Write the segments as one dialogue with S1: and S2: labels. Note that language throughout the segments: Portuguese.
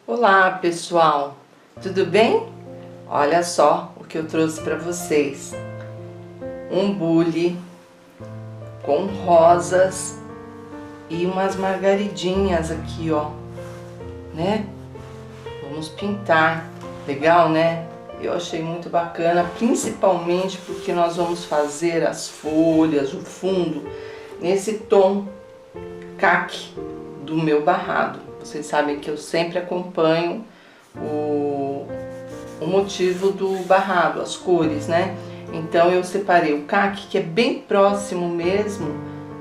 S1: Olá pessoal, tudo bem? Olha só o que eu trouxe para vocês. Um bule com rosas e umas margaridinhas aqui, ó, né? Vamos pintar. Legal, né? Eu achei muito bacana, principalmente porque nós vamos fazer as folhas, o fundo, nesse tom caqui do meu barrado. Vocês sabem que eu sempre acompanho o motivo do barrado, as cores, né? Então eu separei o caqui, que é bem próximo mesmo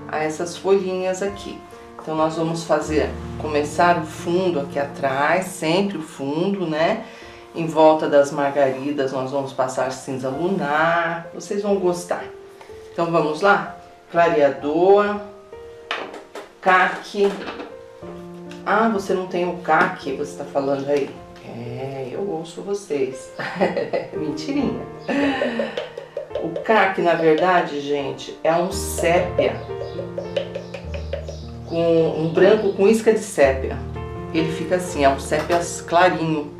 S1: a essas folhinhas aqui. Então nós vamos começar o fundo aqui atrás, sempre o fundo, né? Em volta das margaridas nós vamos passar cinza lunar, vocês vão gostar. Então vamos lá? Clareador, caqui. Ah, você não tem o caqui, você está falando aí? É, eu ouço vocês. Mentirinha. O caqui, na verdade, gente, é um sépia, com um branco com isca de sépia. Ele fica assim, é um sépia clarinho.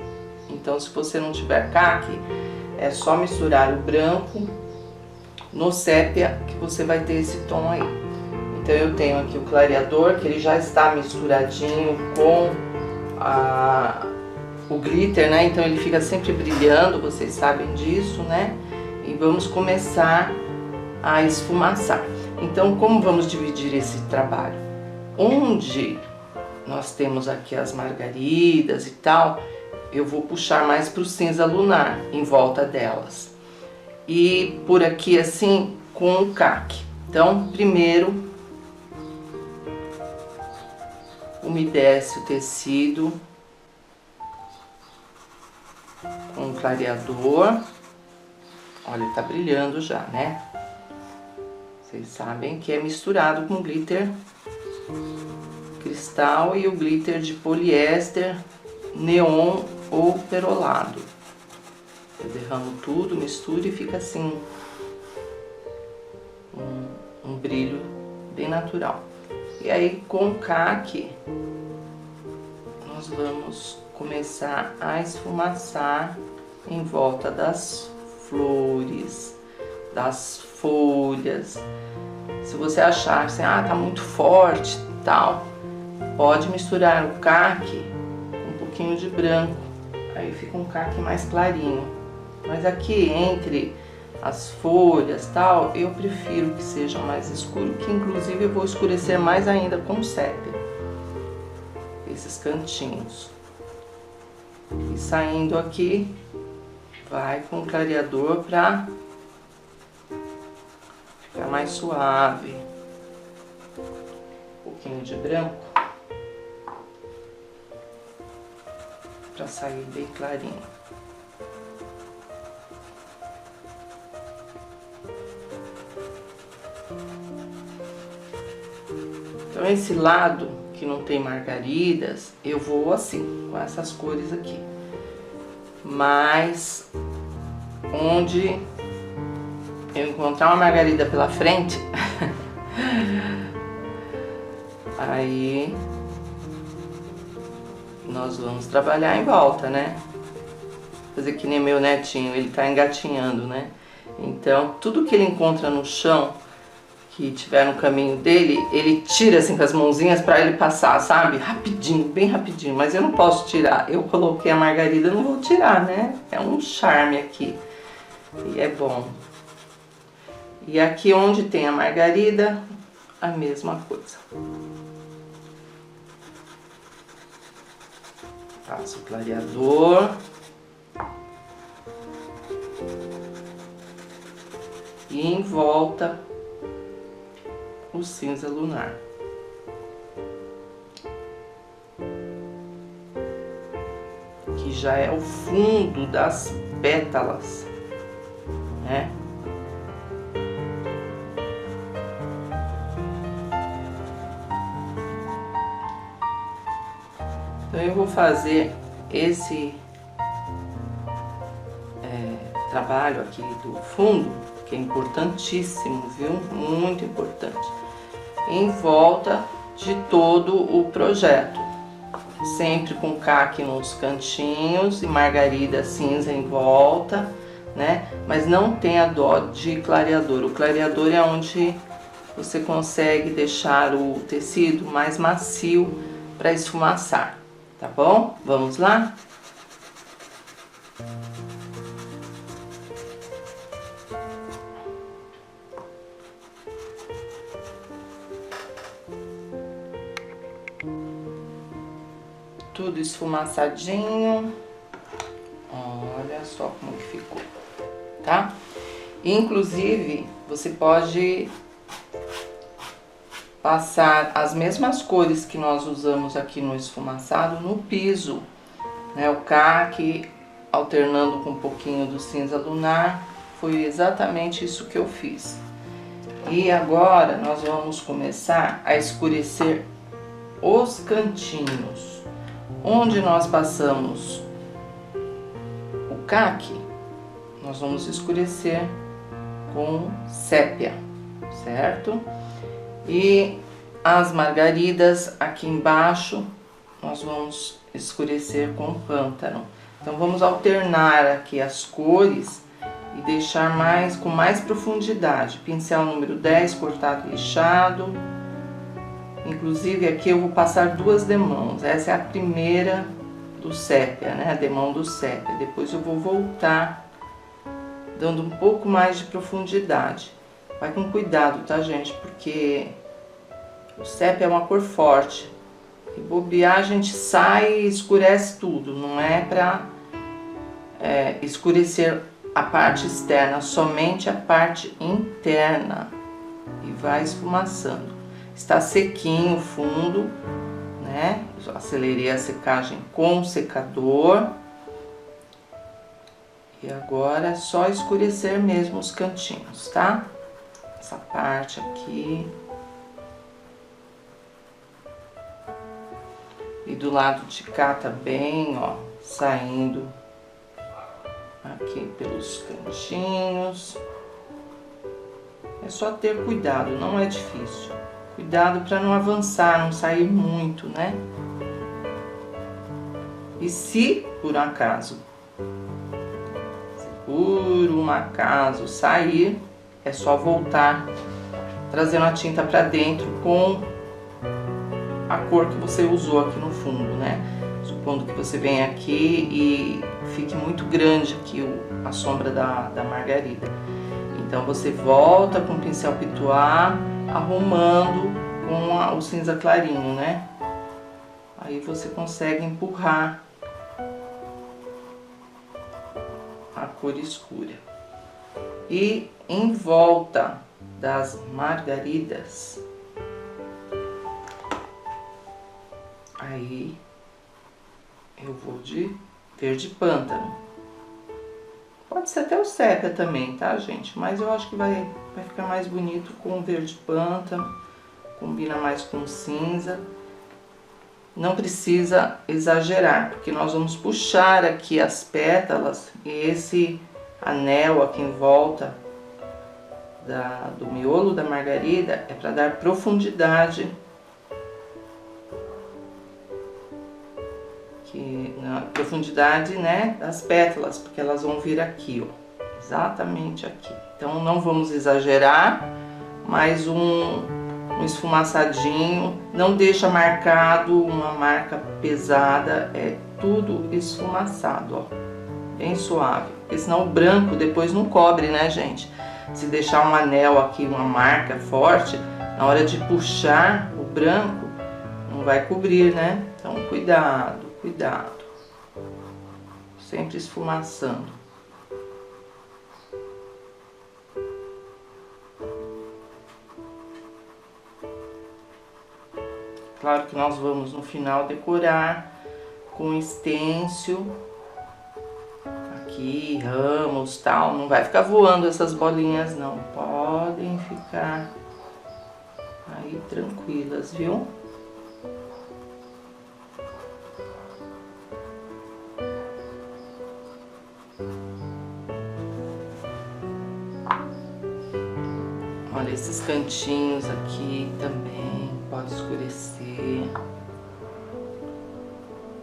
S1: Então, se você não tiver caqui, é só misturar o branco no sépia que você vai ter esse tom aí. Então eu tenho aqui o clareador, que ele já está misturadinho com o glitter, né? Então ele fica sempre brilhando, vocês sabem disso, né? E vamos começar a esfumaçar. Então, como vamos dividir esse trabalho? Onde nós temos aqui as margaridas e tal, eu vou puxar mais para o cinza lunar, em volta delas. E por aqui assim, com o caqui. Então, primeiro umedece o tecido com o clareador. Olha, tá brilhando já, né? Vocês sabem que é misturado com glitter cristal e o glitter de poliéster, neon ou perolado. Eu derramo tudo, misturo e fica assim um brilho bem natural. E aí, com o caqui, nós vamos começar a esfumaçar em volta das flores, das folhas. Se você achar assim, tá muito forte e tal, pode misturar o caqui com um pouquinho de branco. Aí fica um caqui mais clarinho. Mas aqui, entre as folhas tal, eu prefiro que seja mais escuro, que inclusive eu vou escurecer mais ainda com sépia esses cantinhos. E saindo aqui, vai com o clareador pra ficar mais suave. Um pouquinho de branco pra sair bem clarinho. Então esse lado que não tem margaridas, eu vou assim, com essas cores aqui. Mas onde eu encontrar uma margarida pela frente, aí nós vamos trabalhar em volta, né? Fazer que nem meu netinho, ele tá engatinhando, né? Então tudo que ele encontra no chão, que tiver no caminho dele, ele tira assim com as mãozinhas para ele passar, sabe? Rapidinho, bem rapidinho. Mas eu não posso tirar. Eu coloquei a margarida, não vou tirar, né? É um charme aqui. E é bom. E aqui onde tem a margarida, a mesma coisa. Passo o clareador. E em volta o cinza lunar. Que já é o fundo das pétalas, né? Então eu vou fazer esse trabalho aqui do fundo, que é importantíssimo, viu? Muito importante. Em volta de todo o projeto. sempre com caque nos cantinhos e margarida cinza em volta, né? Mas não tenha dó de clareador. O clareador é onde você consegue deixar o tecido mais macio para esfumaçar, tá bom? Vamos lá? Tudo esfumaçadinho. Olha só como que ficou, tá? Inclusive, você pode passar as mesmas cores que nós usamos aqui no esfumaçado no piso, né? O caque alternando com um pouquinho do cinza lunar. Foi exatamente isso que eu fiz. E agora nós vamos começar a escurecer os cantinhos. Onde nós passamos o caque, nós vamos escurecer com sépia, certo? E as margaridas aqui embaixo, nós vamos escurecer com pântano. Então vamos alternar aqui as cores e deixar com mais profundidade. Pincel número 10, cortado e lixado. Inclusive aqui eu vou passar duas demãos. Essa é a primeira do sépia, né? A demão do sépia. Depois eu vou voltar dando um pouco mais de profundidade. Vai com cuidado, tá, gente? Porque o sépia é uma cor forte. E bobear, a gente sai e escurece tudo. Não é pra escurecer a parte externa, somente a parte interna. E vai esfumaçando. Está sequinho o fundo, né? Eu acelerei a secagem com o secador. E agora é só escurecer mesmo os cantinhos, tá? Essa parte aqui. E do lado de cá também, ó, saindo aqui pelos cantinhos. É só ter cuidado, não é difícil. Cuidado para não avançar, não sair muito, né? E se por um acaso sair, é só voltar trazendo a tinta para dentro com a cor que você usou aqui no fundo, né? Supondo que você venha aqui e fique muito grande aqui a sombra da margarida. Então você volta com o pincel pituá, arrumando com o cinza clarinho, né? Aí você consegue empurrar a cor escura. E em volta das margaridas, aí eu vou de verde pântano. Pode ser até o sépia também, tá, gente? Mas eu acho que vai ficar mais bonito com o verde pântano, combina mais com o cinza. Não precisa exagerar, porque nós vamos puxar aqui as pétalas e esse anel aqui em volta do miolo da margarida é para dar profundidade, na profundidade, né, das pétalas, porque elas vão vir aqui, ó, exatamente aqui. Então não vamos exagerar, mas um esfumaçadinho, não deixa marcado uma marca pesada, é tudo esfumaçado, ó, bem suave, porque senão o branco depois não cobre, né, gente? Se deixar um anel aqui, uma marca forte, na hora de puxar o branco, não vai cobrir, né? Então cuidado, cuidado, sempre esfumaçando. Claro que nós vamos no final decorar com stencil, aqui, ramos, tal, não vai ficar voando essas bolinhas não, podem ficar aí tranquilas, viu? Olha, esses cantinhos aqui também pode escurecer.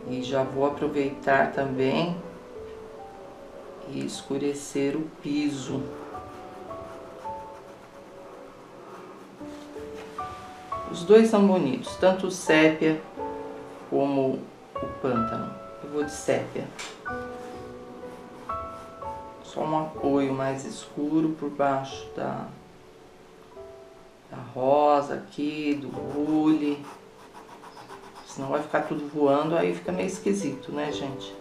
S1: E já vou aproveitar também e escurecer o piso. Os dois são bonitos, tanto o sépia como o pântano. Eu vou de sépia. Só um apoio mais escuro por baixo da rosa aqui, do bule. Senão vai ficar tudo voando, aí fica meio esquisito, né, gente?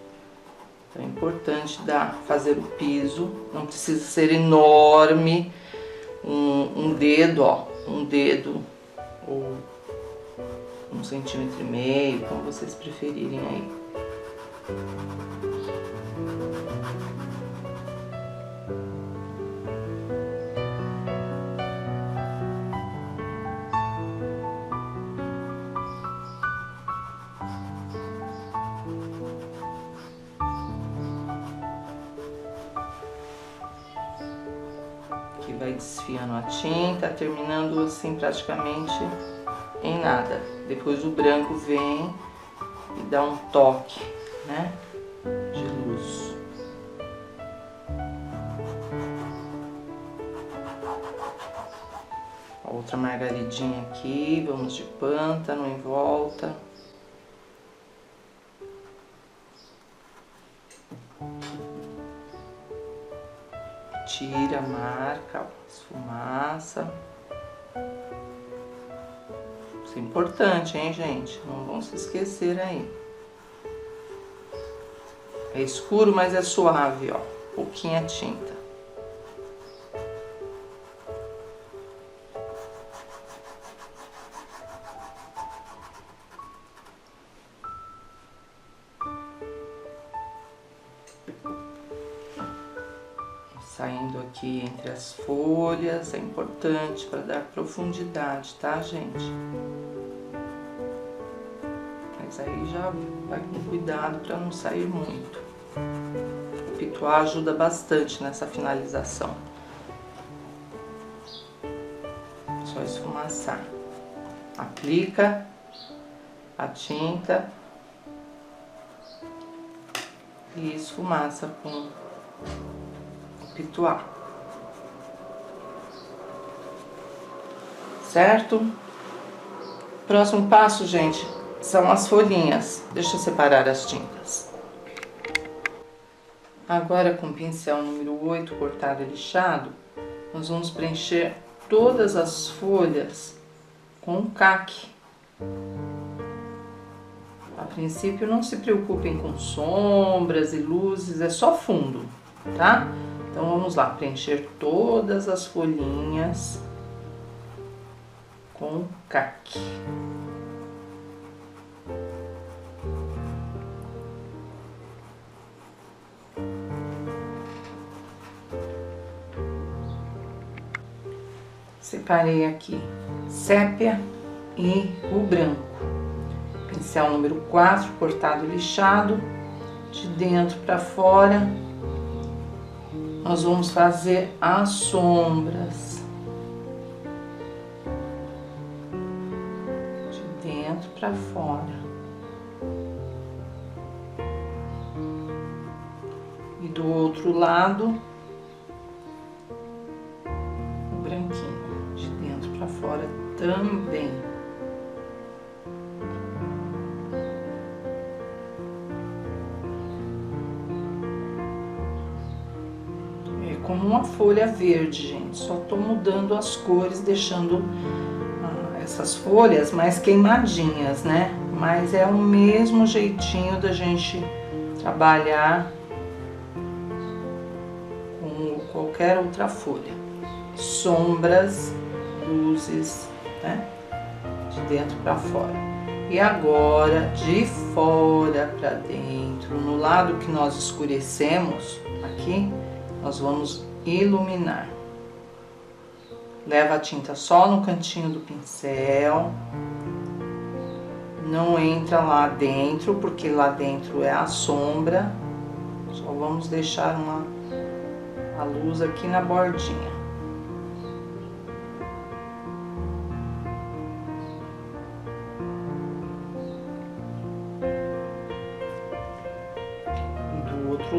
S1: Então é importante fazer o piso. Não precisa ser enorme. Um dedo, ó. Um dedo ou 1,5 cm, como vocês preferirem aí. Aqui vai desfiando a tinta, terminando assim praticamente em nada. Depois o branco vem e dá um toque, né, de luz. Outra margaridinha aqui, vamos de pântano em volta. Tira a marca, esfumaça. Isso é importante, hein, gente? Não vão se esquecer aí. É escuro, mas é suave, ó. Pouquinha tinta. Saindo aqui entre as folhas, é importante para dar profundidade, tá, gente? Mas aí já vai com cuidado para não sair muito. O pituá ajuda bastante nessa finalização. Só esfumaçar. Aplica a tinta e esfumaça com pituá, certo? Próximo passo, gente, são as folhinhas. Deixa eu separar as tintas. Agora, com o pincel número 8 cortado e lixado, nós vamos preencher todas as folhas com caque. A princípio, não se preocupem com sombras e luzes, é só fundo, tá? Então vamos lá, preencher todas as folhinhas com caque. Separei aqui sépia e o branco. Pincel número 4, cortado e lixado, de dentro para fora. Nós vamos fazer as sombras. De dentro para fora. E do outro lado, o branquinho. De dentro para fora também. Como uma folha verde, gente. Só tô mudando as cores, deixando essas folhas mais queimadinhas, né? Mas é o mesmo jeitinho da gente trabalhar com qualquer outra folha. Sombras, luzes, né? De dentro para fora. E agora, de fora para dentro, no lado que nós escurecemos, aqui, nós vamos iluminar. Leva a tinta só no cantinho do pincel. Não entra lá dentro, porque lá dentro é a sombra. Só vamos deixar a luz aqui na bordinha.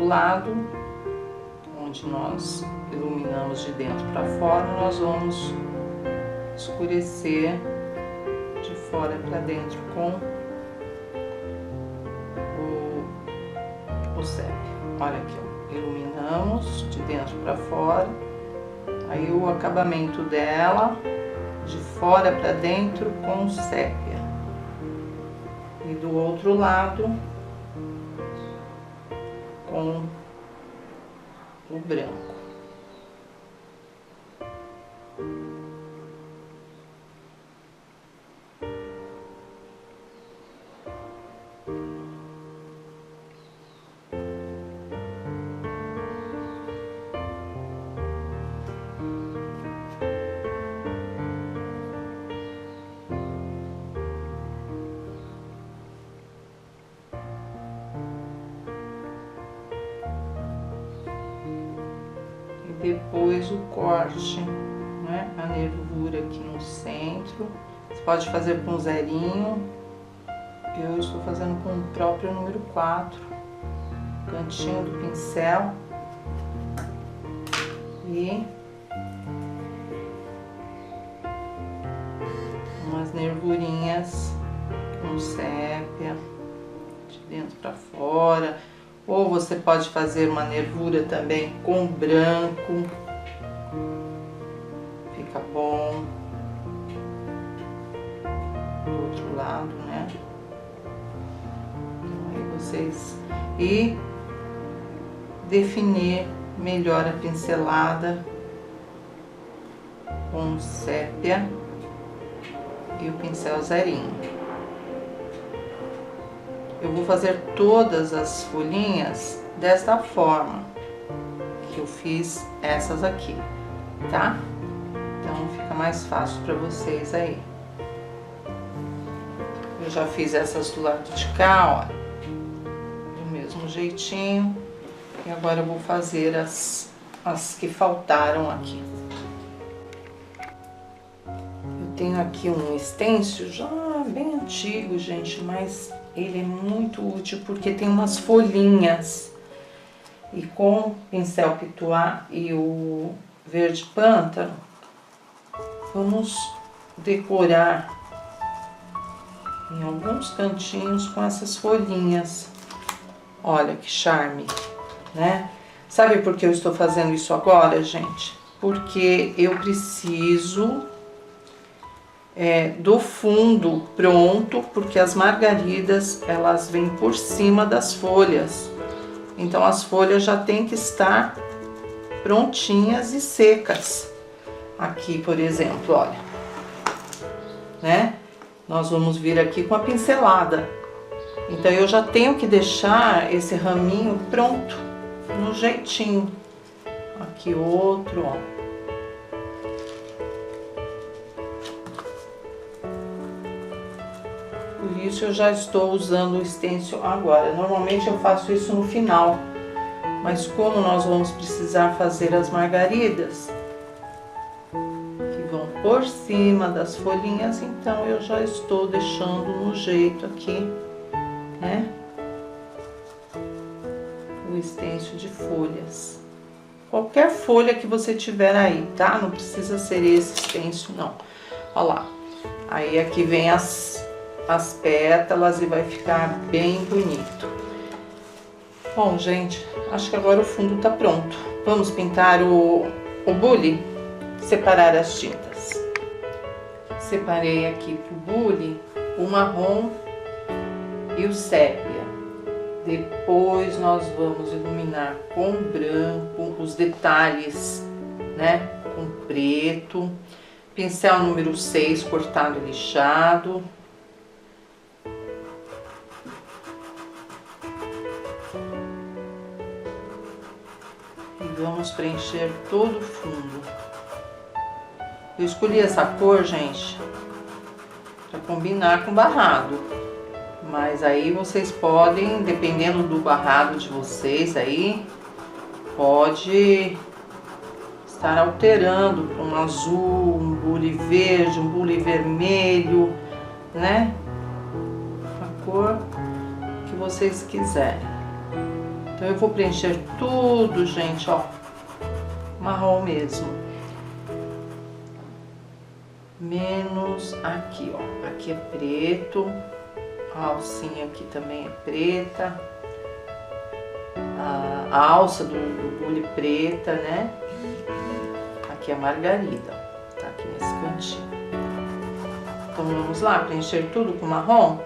S1: outro lado, onde nós iluminamos de dentro para fora, nós vamos escurecer de fora para dentro com o sépia. Olha aqui, ó. Iluminamos de dentro para fora, aí o acabamento dela de fora para dentro com sépia, e do outro lado com o branco. Depois o corte, né? A nervura aqui no centro. Você pode fazer com zerinho. Eu estou fazendo com o próprio número 4. Cantinho do pincel. E umas nervurinhas com sépia de dentro para fora. Ou você pode fazer uma nervura também com branco, fica bom. Do outro lado, né? Então aí vocês... E definir melhor a pincelada com sépia e o pincel zerinho. Eu vou fazer todas as folhinhas desta forma que eu fiz essas aqui, tá? Então fica mais fácil para vocês aí. Eu já fiz essas do lado de cá, ó, do mesmo jeitinho. E agora eu vou fazer as que faltaram aqui. Eu tenho aqui um stencil já bem antigo, gente, mas ele é muito útil porque tem umas folhinhas. E com pincel Pistoia e o verde pântano, vamos decorar em alguns cantinhos com essas folhinhas. Olha que charme, né? Sabe por que eu estou fazendo isso agora, gente? Porque eu preciso do fundo pronto, porque as margaridas elas vêm por cima das folhas, então as folhas já tem que estar prontinhas e secas. Aqui, por exemplo, olha, né? Nós vamos vir aqui com a pincelada, então eu já tenho que deixar esse raminho pronto, no jeitinho. Aqui outro, ó. Por isso eu já estou usando o stencil agora. Normalmente eu faço isso no final, mas como nós vamos precisar fazer as margaridas, que vão por cima das folhinhas, então eu já estou deixando no jeito aqui, né? O stencil de folhas. Qualquer folha que você tiver aí, tá? Não precisa ser esse stencil, não. Olha lá. Aí aqui vem as pétalas e vai ficar bem bonito. Bom, gente, acho que agora o fundo tá pronto. Vamos pintar o bule? Separar as tintas. Separei aqui pro bule o marrom e o sépia. Depois nós vamos iluminar com branco os detalhes, né? Com preto. Pincel número 6 cortado e lixado. Vamos preencher todo o fundo. Eu escolhi essa cor, gente, para combinar com o barrado. Mas aí vocês podem, dependendo do barrado de vocês aí, pode estar alterando para um azul, um bule verde, um bule vermelho, né? A cor que vocês quiserem. Então eu vou preencher tudo, gente, ó, marrom mesmo. Menos aqui, ó, aqui é preto, a alcinha aqui também é preta, a alça do bule preta, né? Aqui é a margarida, tá aqui nesse cantinho. Então vamos lá, preencher tudo com marrom.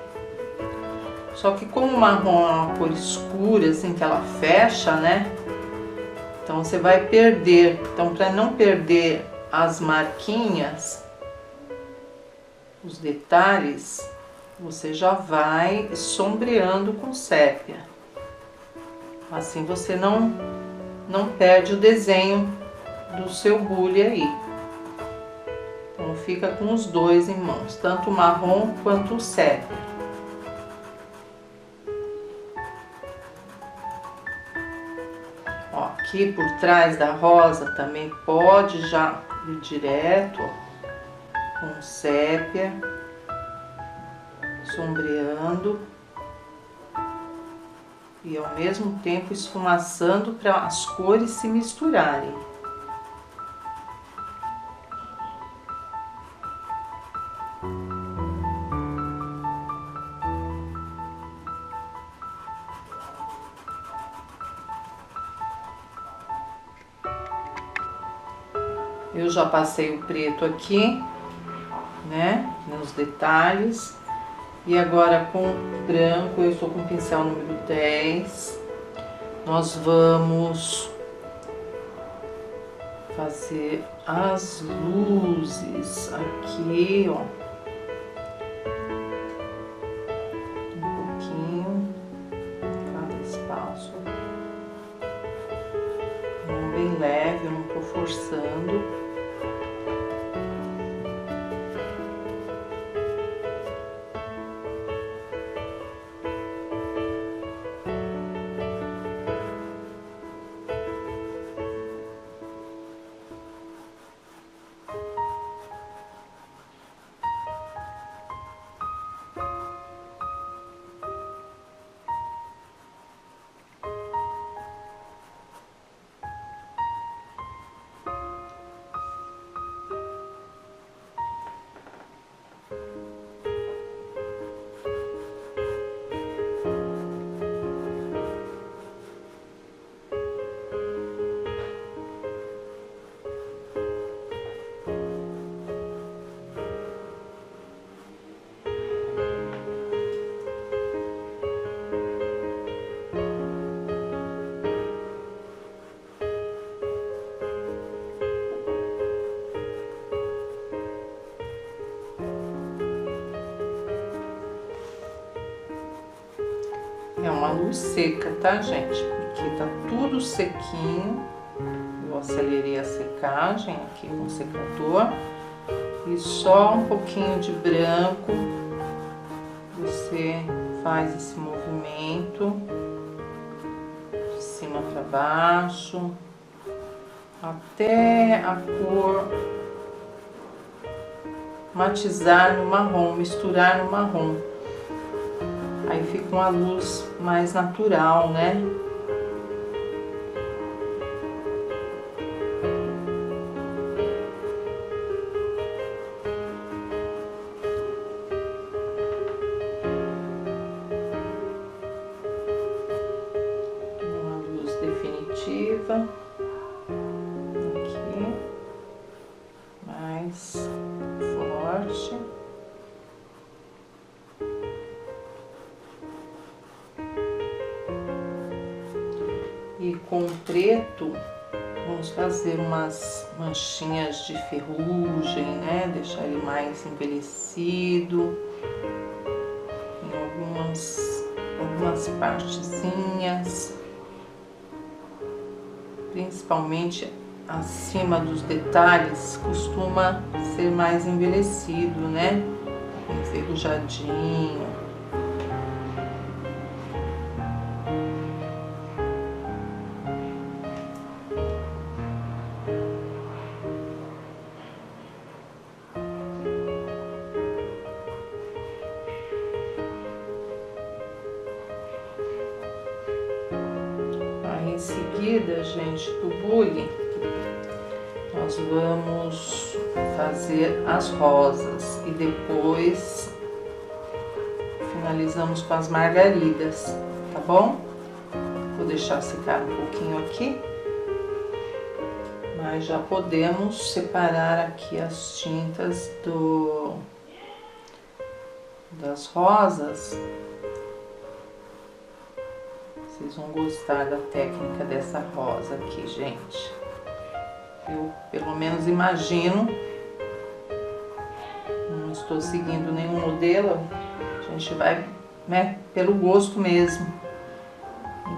S1: Só que como o marrom é uma cor escura, assim, que ela fecha, né? Então você vai perder. Então, para não perder as marquinhas, os detalhes, você já vai sombreando com sépia. Assim você não perde o desenho do seu bule aí. Então fica com os dois em mãos, tanto o marrom quanto o sépia. Ó, aqui por trás da rosa também pode já ir direto, ó, com sépia, sombreando e ao mesmo tempo esfumaçando para as cores se misturarem. Eu já passei o preto aqui, né, nos detalhes. E agora com branco, eu estou com o pincel número 10. Nós vamos fazer as luzes aqui, ó. Um pouquinho, cada espaço. Bem leve, eu não tô forçando. É uma luz seca, tá, gente? Porque tá tudo sequinho. Eu acelerei a secagem aqui com o secador. E só um pouquinho de branco. Você faz esse movimento de cima para baixo, até a cor matizar no marrom, misturar no marrom. Aí fica uma luz mais natural, né? Uma luz definitiva. Aqui. Mais forte. E com o preto, vamos fazer umas manchinhas de ferrugem, né? Deixar ele mais envelhecido em algumas partezinhas, principalmente acima dos detalhes, costuma ser mais envelhecido, né? Enferrujadinho. Em seguida, gente, do bule, nós vamos fazer as rosas e depois finalizamos com as margaridas, tá bom? Vou deixar secar um pouquinho aqui, mas já podemos separar aqui as tintas das rosas. Vocês vão gostar da técnica dessa rosa aqui, gente. Eu, pelo menos, imagino. Não estou seguindo nenhum modelo. A gente vai, né, pelo gosto mesmo.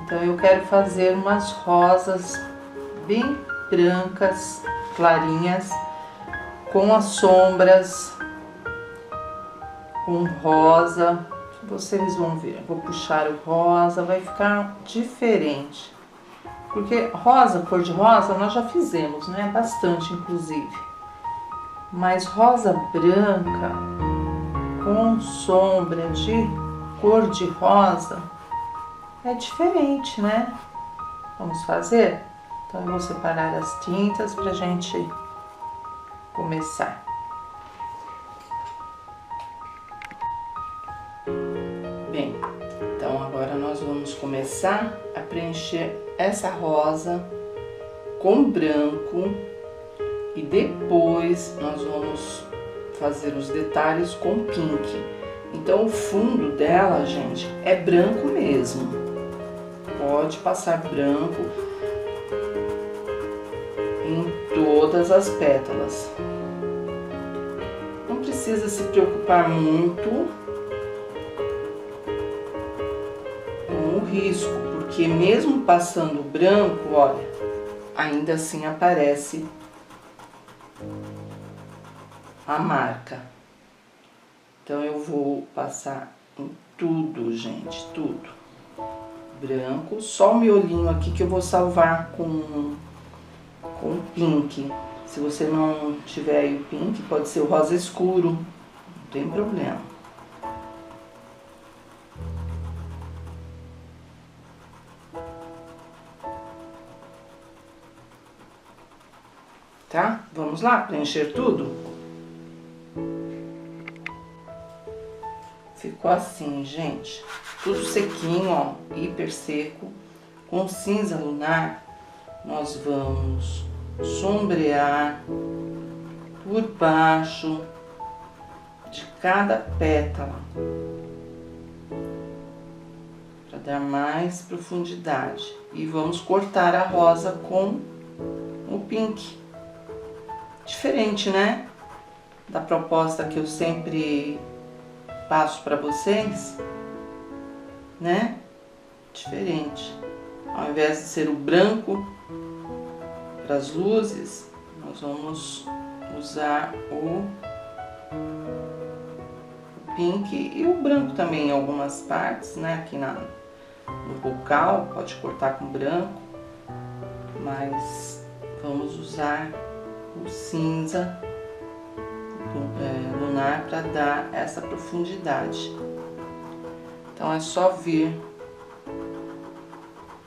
S1: Então, eu quero fazer umas rosas bem brancas, clarinhas, com as sombras, com rosa. Vocês vão ver, vou puxar o rosa, vai ficar diferente. Porque rosa, cor de rosa, nós já fizemos, né? Bastante, inclusive. Mas rosa branca, com sombra de cor de rosa, é diferente, né? Vamos fazer? Então, eu vou separar as tintas pra gente começar. Bem, então agora nós vamos começar a preencher essa rosa com branco e depois nós vamos fazer os detalhes com pink. Então o fundo dela, gente, é branco mesmo. Pode passar branco em todas as pétalas. Não precisa se preocupar muito o risco, porque mesmo passando branco, olha, ainda assim aparece a marca. Então eu vou passar em tudo, gente, tudo branco, só o miolinho aqui que eu vou salvar com pink. Se você não tiver aí o pink, pode ser o rosa escuro, não tem problema. Tá? Vamos lá preencher tudo? Ficou assim, gente. Tudo sequinho, ó, hiper seco. Com cinza lunar, nós vamos sombrear por baixo de cada pétala, para dar mais profundidade. E vamos cortar a rosa com o pink. Diferente, né? Da proposta que eu sempre passo para vocês, né? Diferente. Ao invés de ser o branco para as luzes, nós vamos usar o pink e o branco também em algumas partes, né? Aqui no bocal, pode cortar com branco, mas vamos usar o cinza lunar para dar essa profundidade. Então é só vir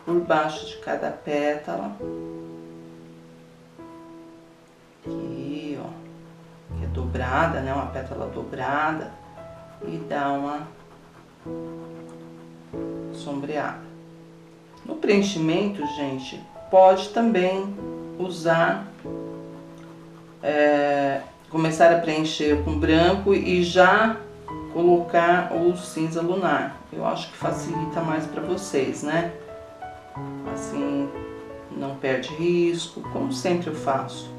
S1: por baixo de cada pétala, aqui, ó, que é dobrada, né, uma pétala dobrada, e dar uma sombreada. No preenchimento, gente, pode também usar começar a preencher com branco e já colocar o cinza lunar. Eu acho que facilita mais para vocês, né? Assim não perde risco, como sempre eu faço.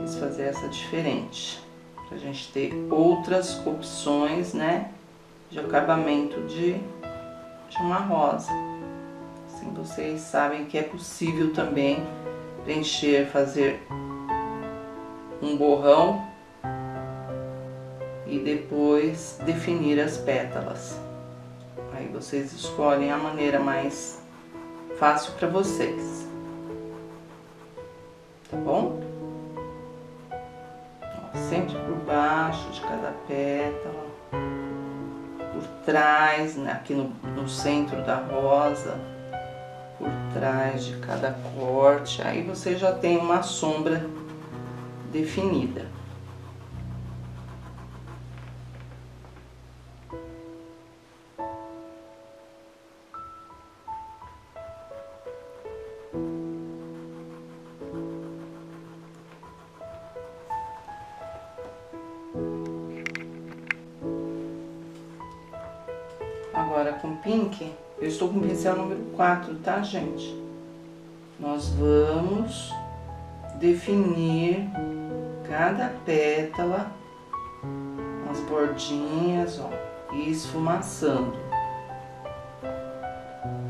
S1: Quis fazer essa diferente, pra gente ter outras opções, né? De acabamento de uma rosa. Assim vocês sabem que é possível também preencher, fazer um borrão e depois definir as pétalas. Aí vocês escolhem a maneira mais fácil para vocês, tá bom? Ó, sempre por baixo de cada pétala, por trás, né, aqui no centro da rosa, trás de cada corte, aí você já tem uma sombra definida. Agora com pink, eu estou com o pincel número 4, tá, gente? Nós vamos definir cada pétala, as bordinhas, ó, e esfumaçando.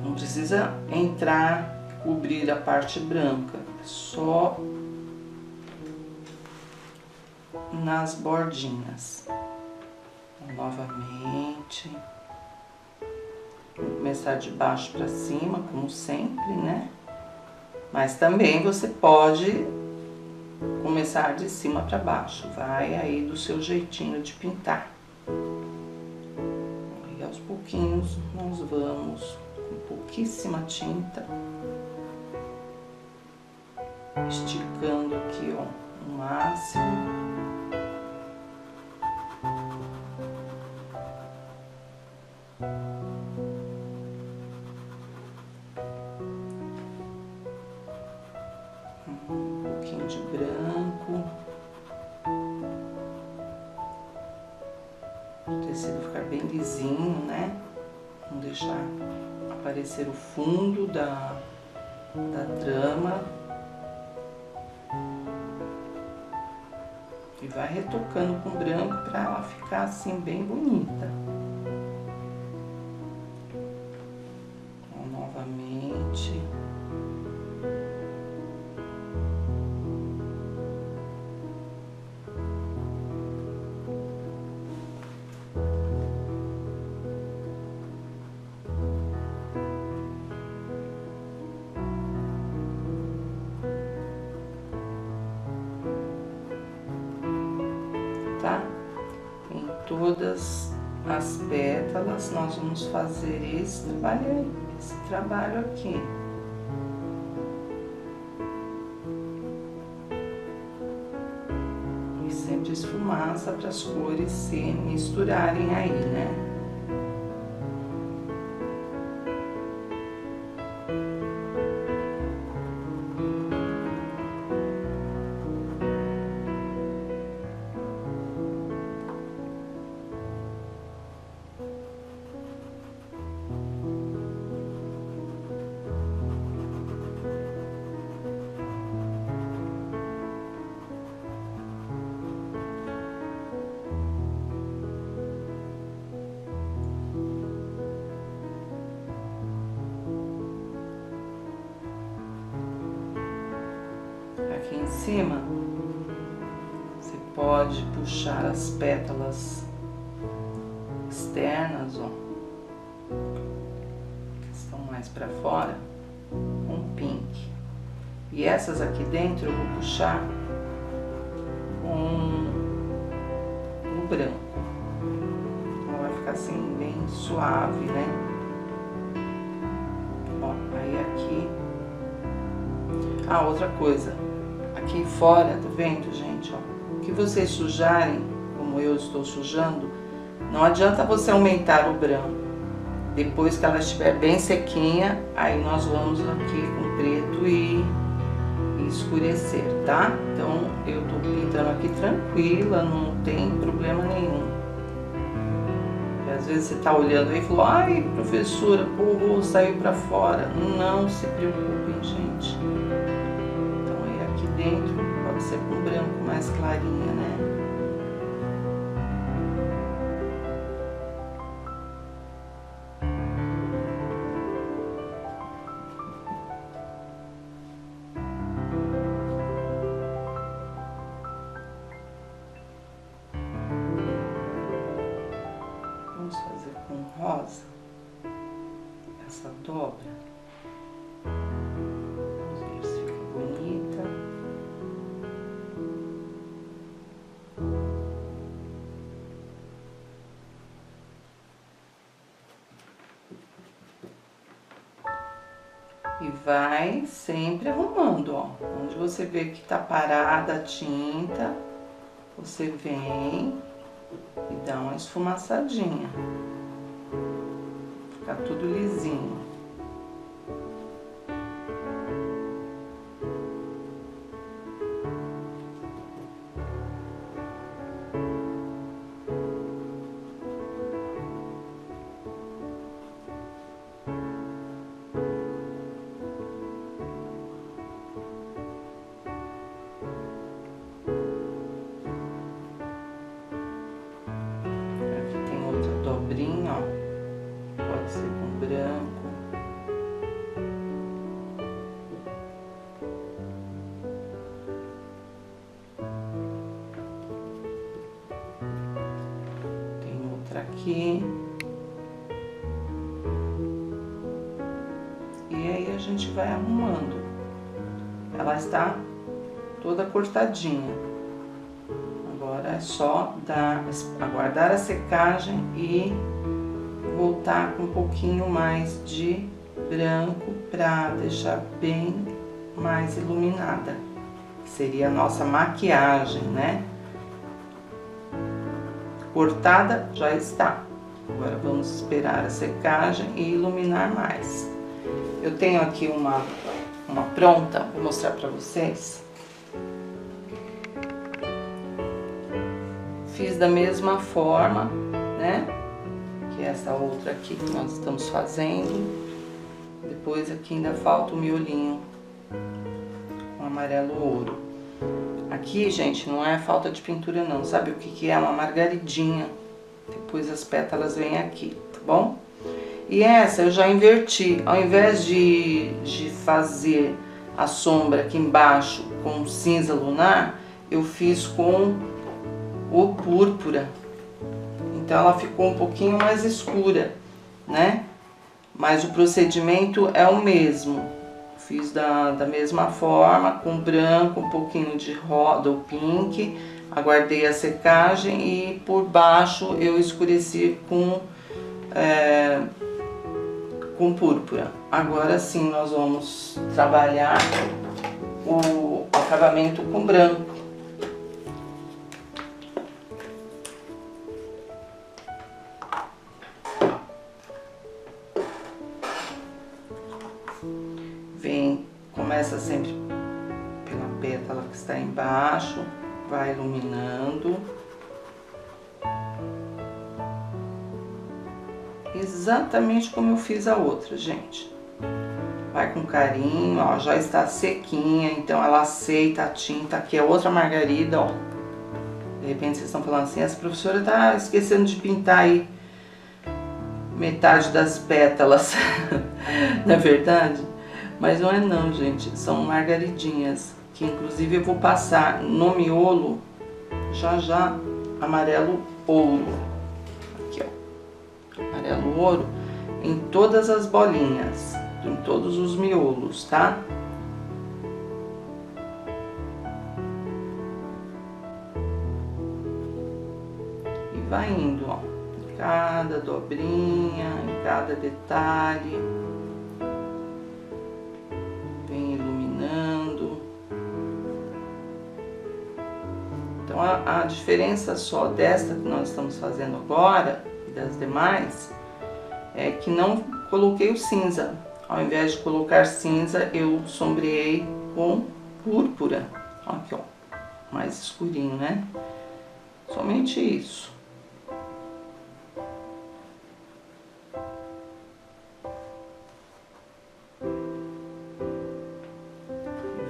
S1: Não precisa entrar, cobrir a parte branca, só nas bordinhas. Novamente. Vou começar de baixo para cima, como sempre, né? Mas também você pode começar de cima para baixo. Vai aí do seu jeitinho de pintar. E aos pouquinhos nós vamos, com pouquíssima tinta, esticando aqui, ó, o máximo. Um pouquinho de branco. O tecido ficar bem lisinho, né? Não deixar aparecer o fundo da trama. E vai retocando com branco para ela ficar assim bem bonita. Então, novamente. Tá? Em todas as pétalas nós vamos fazer esse trabalho aqui. E sempre esfumaça para as cores se misturarem aí, né? Aqui em cima, você pode puxar as pétalas externas, ó, que estão mais para fora, com pink. E essas aqui dentro eu vou puxar com o branco. Então vai ficar assim bem suave, né? Ó, aí aqui. Ah, outra coisa. Aqui fora, tá vendo, gente, ó? O que vocês sujarem, como eu estou sujando, não adianta você aumentar o branco. Depois que ela estiver bem sequinha, aí nós vamos aqui com preto e escurecer, tá? Então, eu tô pintando aqui tranquila, não tem problema nenhum. E às vezes você tá olhando aí e falou, ai, professora, pô, saiu pra fora. Não se preocupem, gente. Dentro pode ser com branco mais clarinha, né? Vamos fazer com rosa essa dobra. Vamos ver se fica bonita. E E vai sempre arrumando, ó. Onde você vê que tá parada a tinta, você vem e dá uma esfumaçadinha. Fica tudo lisinho. Aqui tem outra dobrinha, ó. Pode ser com branco. Tem outra aqui. E aí a gente vai arrumando. Ela está toda cortadinha. Agora é só aguardar a secagem e voltar com um pouquinho mais de branco para deixar bem mais iluminada. Que seria a nossa maquiagem, né? Cortada já está. Agora vamos esperar a secagem e iluminar mais. Eu tenho aqui uma pronta, vou mostrar para vocês. Fiz da mesma forma, né? Que essa outra aqui que nós estamos fazendo. Depois aqui ainda falta o miolinho com amarelo ouro. Aqui, gente, não é falta de pintura não, sabe o que que é? Uma margaridinha. Depois as pétalas vêm aqui, tá bom? E essa eu já inverti, ao invés de fazer a sombra aqui embaixo com cinza lunar, eu fiz com o púrpura. Então ela ficou um pouquinho mais escura, né? Mas o procedimento é o mesmo. Fiz da mesma forma, com branco, um pouquinho de roda ou pink, aguardei a secagem e por baixo eu escureci com púrpura. Agora sim nós vamos trabalhar o acabamento com branco. Começa sempre pela pétala que está embaixo, vai iluminando. Exatamente como eu fiz a outra, gente. Vai com carinho, ó, já está sequinha, então ela aceita a tinta. Aqui é outra margarida, ó. De repente vocês estão falando assim, essa professora tá esquecendo de pintar aí metade das pétalas. Não é verdade? Mas não é não, gente, são margaridinhas, que inclusive eu vou passar no miolo, já, amarelo ouro. Aqui, ó, amarelo ouro em todas as bolinhas, em todos os miolos, tá? E vai indo, ó, em cada dobrinha, em cada detalhe. Então a diferença só desta que nós estamos fazendo agora e das demais é que não coloquei o cinza. Ao invés de colocar cinza, eu sombreei com púrpura. Aqui, ó, mais escurinho, né? Somente isso.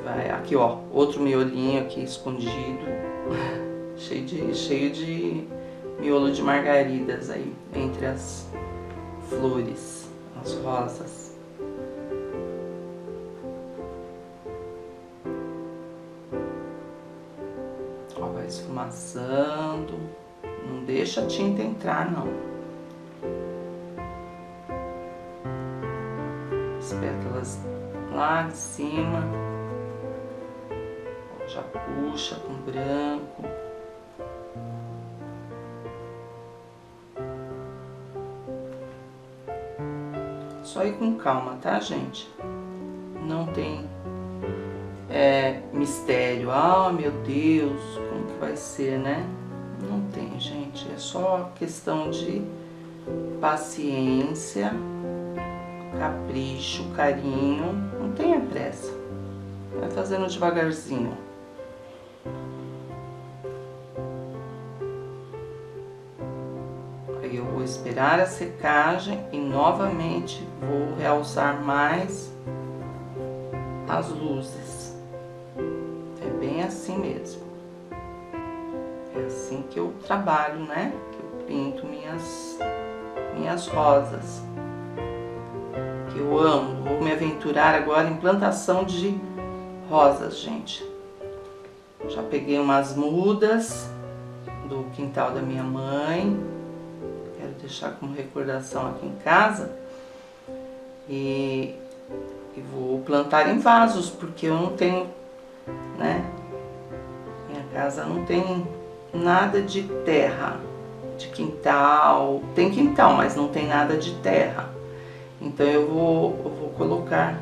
S1: Vai aqui, ó, outro miolinho aqui escondido. cheio de miolo de margaridas aí, entre as flores, as rosas. Ó, vai esfumaçando, não deixa a tinta entrar, não. As pétalas lá de cima. Já puxa com branco. Só ir com calma, tá, gente? tem mistério. Ah, meu Deus, como que vai ser, né? Não tem, gente. É só questão de paciência, capricho, carinho. Não tenha pressa. Vai fazendo devagarzinho. Aí eu vou esperar a secagem e novamente vou realçar mais as luzes. É bem assim mesmo. É assim que eu trabalho, né? Que eu pinto minhas rosas. Que eu amo. Vou me aventurar agora em plantação de rosas, gente. Já peguei umas mudas do quintal da minha mãe. Quero deixar como recordação aqui em casa. E vou plantar em vasos, porque eu não tenho, né? Minha casa não tem nada de terra, de quintal. Tem quintal, mas não tem nada de terra. Então eu vou colocar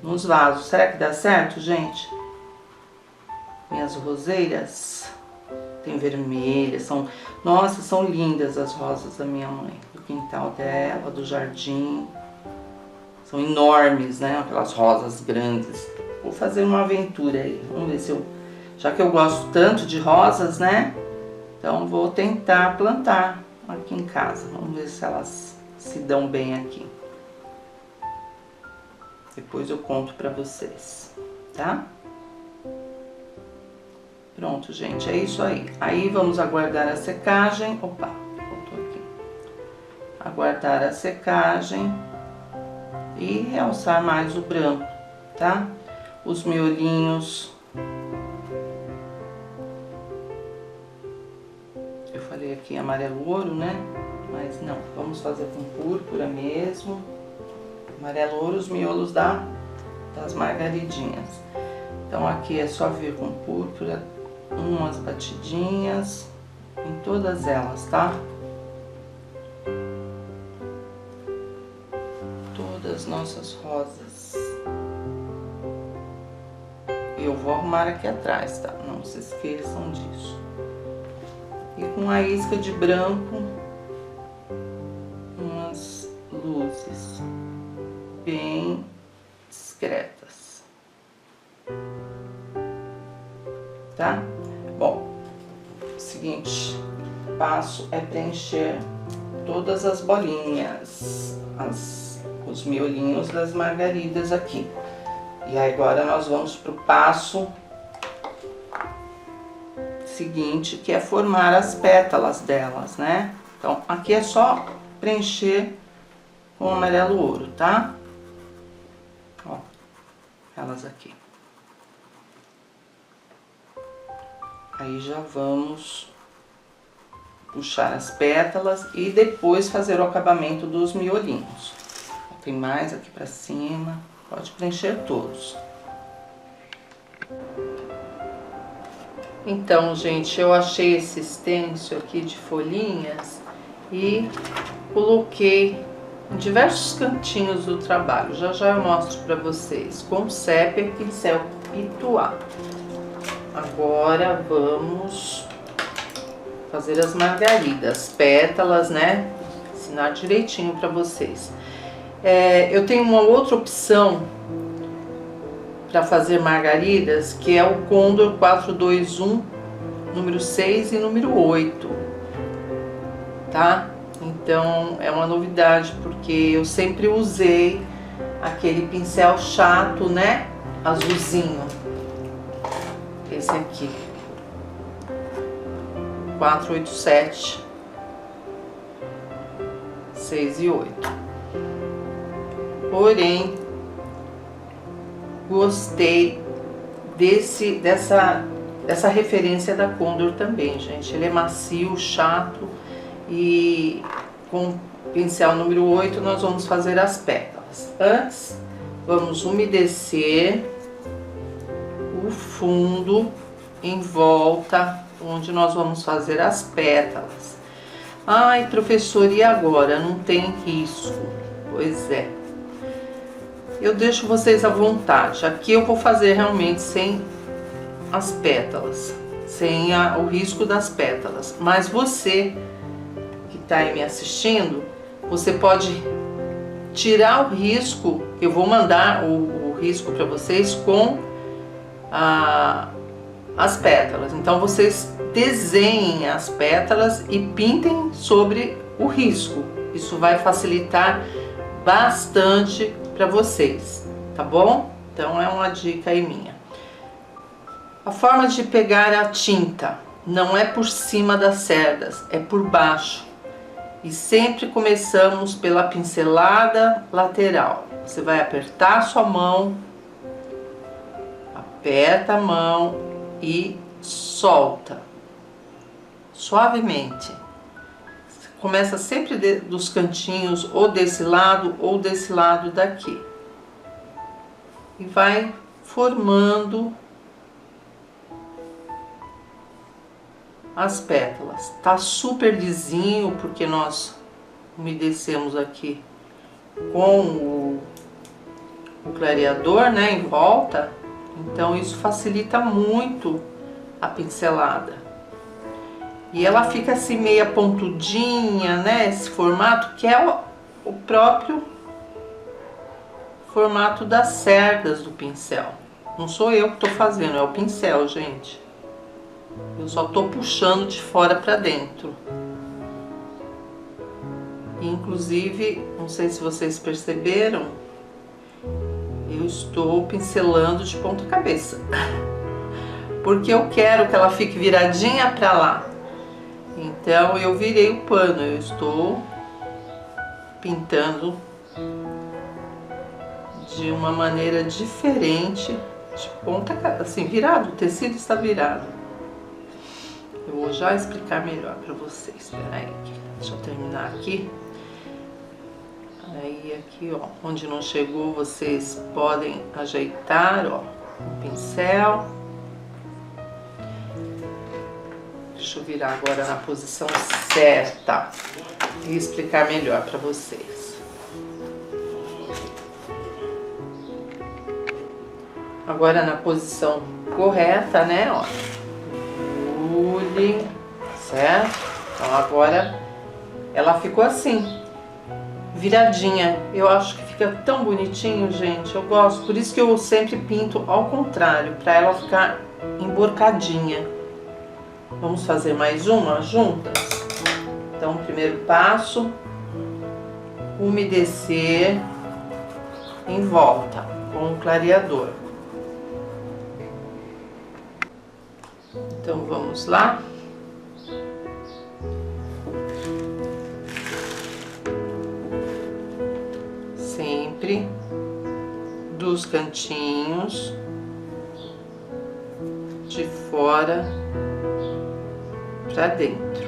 S1: nos vasos. Será que dá certo, gente? Minhas roseiras tem vermelhas, nossa, são lindas as rosas da minha mãe, do quintal dela, do jardim. São enormes, né? Aquelas rosas grandes. Vou fazer uma aventura aí. Vamos ver se eu... Já que eu gosto tanto de rosas, né? Então vou tentar plantar aqui em casa. Vamos ver se elas se dão bem aqui. Depois eu conto pra vocês, tá? Pronto, gente, é isso aí. Aí vamos aguardar a secagem. Opa, voltou aqui. Aguardar a secagem e realçar mais o branco, tá? Os miolinhos. Eu falei aqui amarelo ouro, né? Mas não, vamos fazer com púrpura mesmo. Amarelo ouro, os miolos das margaridinhas. Então aqui é só vir com púrpura, umas batidinhas em todas elas, tá? Todas nossas rosas. Eu vou arrumar aqui atrás, tá? Não se esqueçam disso. E com a isca de branco, umas luzes bem discretas, tá? Bom, o seguinte passo é preencher todas as bolinhas, os miolinhos das margaridas aqui. E agora nós vamos pro passo seguinte, que é formar as pétalas delas, né? Então, aqui é só preencher com amarelo ouro, tá? Ó, elas aqui. Aí já vamos puxar as pétalas e depois fazer o acabamento dos miolinhos. Tem mais aqui pra cima, pode preencher todos. Então, gente, eu achei esse stencil aqui de folhinhas e coloquei em diversos cantinhos do trabalho. Já já eu mostro pra vocês, com sépia e pincel pituá. Agora vamos fazer as margaridas, pétalas, né? Ensinar direitinho pra vocês. Eu tenho uma outra opção para fazer margaridas, que é o Condor 421, número 6 e número 8, tá? Então é uma novidade, porque eu sempre usei aquele pincel chato, né? Azulzinho. Esse aqui. 487, 6 e 8. Porém, gostei dessa referência da Condor também, gente. Ele é macio, chato, e com o pincel número 8 nós vamos fazer as pétalas. Antes, vamos umedecer o fundo em volta, onde nós vamos fazer as pétalas. Ai, professor, e agora? Não tem risco? Pois é. eu deixo vocês à vontade. Aqui eu vou fazer realmente sem as pétalas, sem o risco das pétalas. Mas você que está aí me assistindo, você pode tirar o risco. Eu vou mandar o risco para vocês com as pétalas. Então vocês desenhem as pétalas e pintem sobre o risco. Isso vai facilitar bastante para vocês, tá bom? Então é uma dica aí minha. A forma de pegar a tinta não é por cima das cerdas, é por baixo. E sempre começamos pela pincelada lateral. Você vai apertar a sua mão, aperta a mão e solta suavemente. Começa sempre dos cantinhos, ou desse lado daqui. E vai formando as pétalas. Tá super lisinho porque nós umedecemos aqui com o clareador, né, em volta. Então isso facilita muito a pincelada. E ela fica assim meia pontudinha, né? Esse formato que é o próprio formato das cerdas do pincel. Não sou eu que tô fazendo, é o pincel, gente. Eu só tô puxando de fora pra dentro. Inclusive, não sei se vocês perceberam, eu estou pincelando de ponta cabeça. Porque eu quero que ela fique viradinha pra lá. Então eu virei o pano, eu estou pintando de uma maneira diferente, de ponta, assim, virado, o tecido está virado. Eu vou já explicar melhor para vocês. Espera aí, deixa eu terminar aqui. Aí aqui, ó, onde não chegou, vocês podem ajeitar, ó, o pincel. Deixa eu virar agora na posição certa e explicar melhor para vocês. Agora na posição correta, né, ó. Pule, certo? Então agora ela ficou assim, viradinha. Eu acho que fica tão bonitinho, gente. Eu gosto, por isso que eu sempre pinto ao contrário, para ela ficar emborcadinha. Vamos fazer mais uma juntas? Então, primeiro passo, umedecer em volta com o clareador. Então, vamos lá. Sempre dos cantinhos de fora para dentro.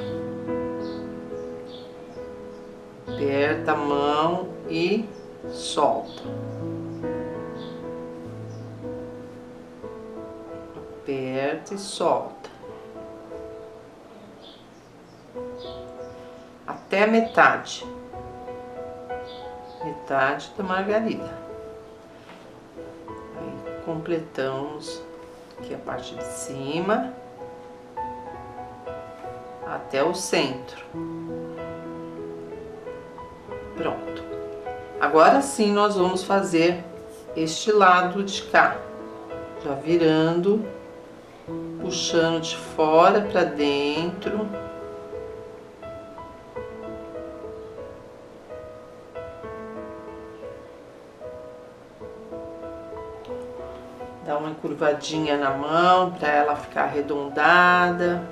S1: Aperta a mão e solta. Aperta e solta. Até a metade. Metade da margarida. Aí completamos aqui a parte de cima até o centro. Pronto. Agora sim nós vamos fazer este lado de cá, já virando, puxando de fora para dentro. Dá uma curvadinha na mão para ela ficar arredondada.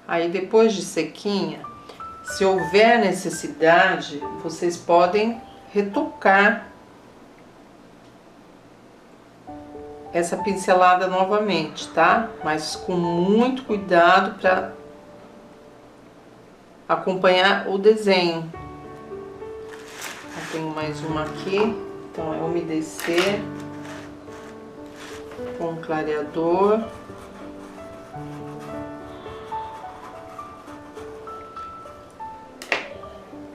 S1: Aí depois de sequinha, se houver necessidade, vocês podem retocar essa pincelada novamente, tá? Mas com muito cuidado para acompanhar o desenho. Tenho mais uma aqui, então é umedecer com clareador.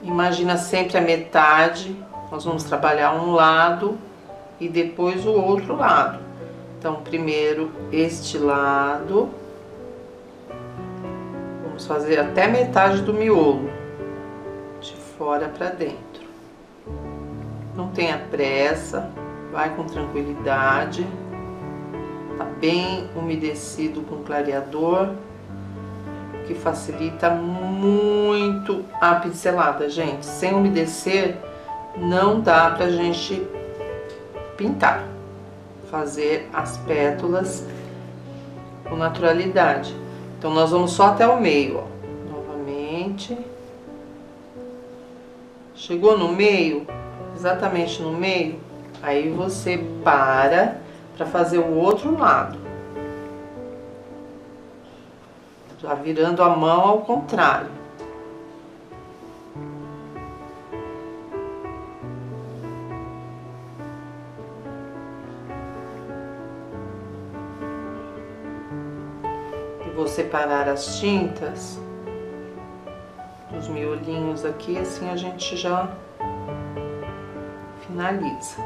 S1: Imagina sempre a metade, nós vamos trabalhar um lado e depois o outro lado. Então, primeiro este lado, vamos fazer até metade do miolo, de fora para dentro. Não tenha pressa, vai com tranquilidade, tá bem umedecido com clareador, que facilita muito a pincelada, gente. Sem umedecer, não dá pra gente pintar, fazer as pétalas com naturalidade. Então, nós vamos só até o meio, ó. Novamente. Chegou no meio, exatamente no meio, aí você para fazer o outro lado. Já virando a mão ao contrário. E vou separar as tintas dos miolinhos aqui, assim a gente já finaliza.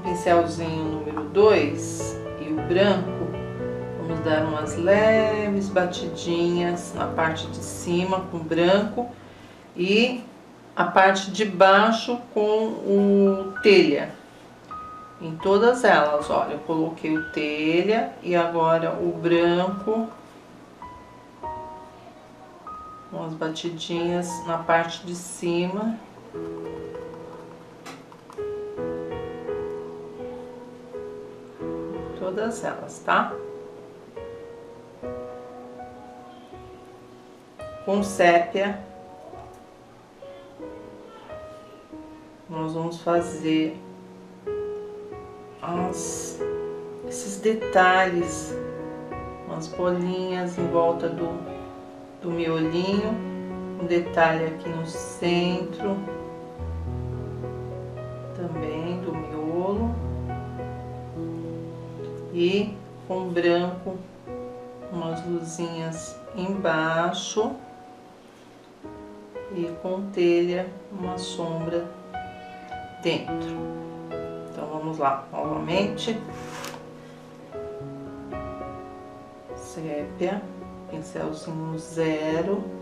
S1: Pincelzinho número 2 e o branco, vamos dar umas leves batidinhas na parte de cima com branco e a parte de baixo com o telha. Em todas elas, olha, eu coloquei o telha e agora o branco, umas batidinhas na parte de cima. Todas elas, tá? Com sépia, nós vamos fazer esses detalhes, umas bolinhas em volta do miolinho, um detalhe aqui no centro, também do miolo. E com branco, umas luzinhas embaixo e com telha, uma sombra dentro. Então, vamos lá, novamente. Sépia, pincelzinho 0.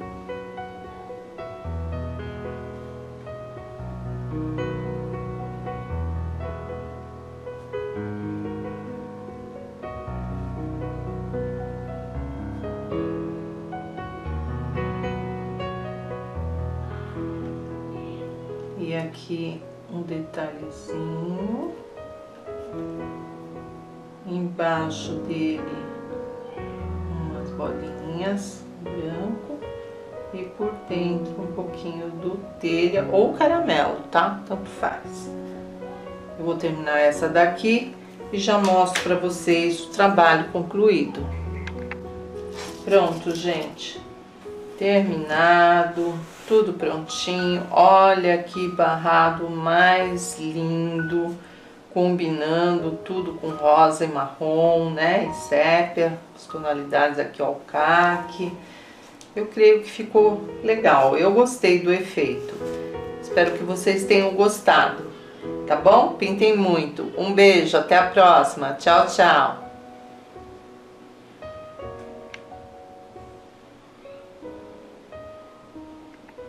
S1: E aqui um detalhezinho, embaixo dele umas bolinhas branco e por dentro um pouquinho do telha ou caramelo, tá? Tanto faz. Eu vou terminar essa daqui e já mostro pra vocês o trabalho concluído. Pronto, gente. Terminado, tudo prontinho. Olha que barrado mais lindo, combinando tudo com rosa e marrom, né? E sépia, as tonalidades aqui, ó, o caque. Eu creio que ficou legal. Eu gostei do efeito. Espero que vocês tenham gostado, tá bom? Pintem muito. Um beijo, até a próxima. Tchau, tchau.